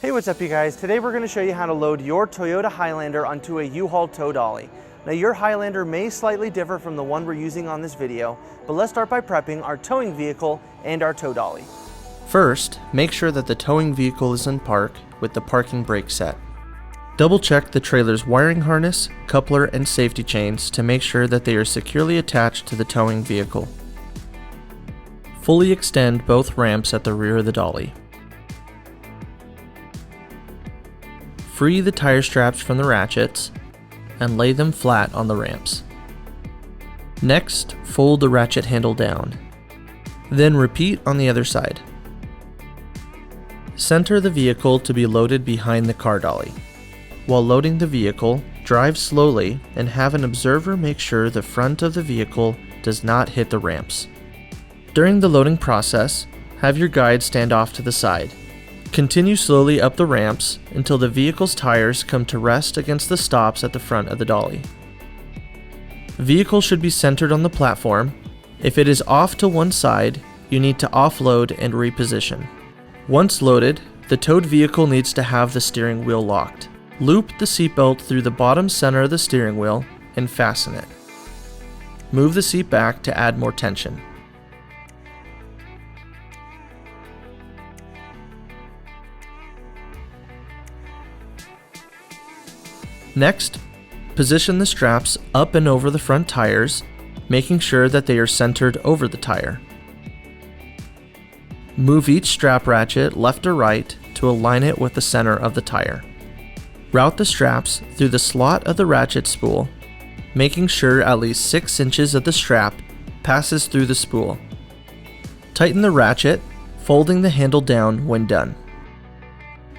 Hey, what's up you guys? Today we're going to show you how to load your Toyota Highlander onto a U-Haul Tow Dolly. Now your Highlander may slightly differ from the one we're using on this video, but let's start by prepping our towing vehicle and our tow dolly. First, make sure that the towing vehicle is in park with the parking brake set. Double check the trailer's wiring harness, coupler, and safety chains to make sure that they are securely attached to the towing vehicle. Fully extend both ramps at the rear of the dolly. Free the tire straps from the ratchets and lay them flat on the ramps. Next, fold the ratchet handle down. Then repeat on the other side. Center the vehicle to be loaded behind the car dolly. While loading the vehicle, drive slowly and have an observer make sure the front of the vehicle does not hit the ramps. During the loading process, have your guide stand off to the side. Continue slowly up the ramps until the vehicle's tires come to rest against the stops at the front of the dolly. Vehicle should be centered on the platform. If it is off to one side, you need to offload and reposition. Once loaded, the towed vehicle needs to have the steering wheel locked. Loop the seatbelt through the bottom center of the steering wheel and fasten it. Move the seat back to add more tension. Next, position the straps up and over the front tires, making sure that they are centered over the tire. Move each strap ratchet left or right to align it with the center of the tire. Route the straps through the slot of the ratchet spool, making sure at least 6 inches of the strap passes through the spool. Tighten the ratchet, folding the handle down when done.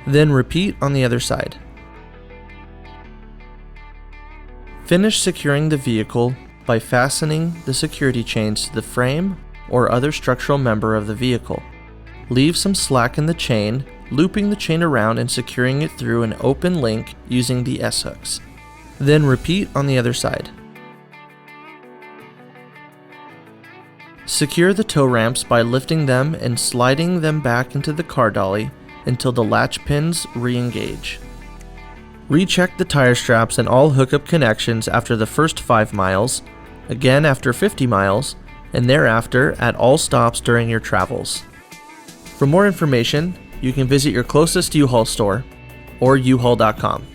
Then repeat on the other side. Finish securing the vehicle by fastening the security chains to the frame or other structural member of the vehicle. Leave some slack in the chain, looping the chain around and securing it through an open link using the S-hooks. Then repeat on the other side. Secure the tow ramps by lifting them and sliding them back into the car dolly until the latch pins re-engage. Recheck the tire straps and all hookup connections after the first 5 miles, again after 50 miles, and thereafter at all stops during your travels. For more information, you can visit your closest U-Haul store or uhaul.com.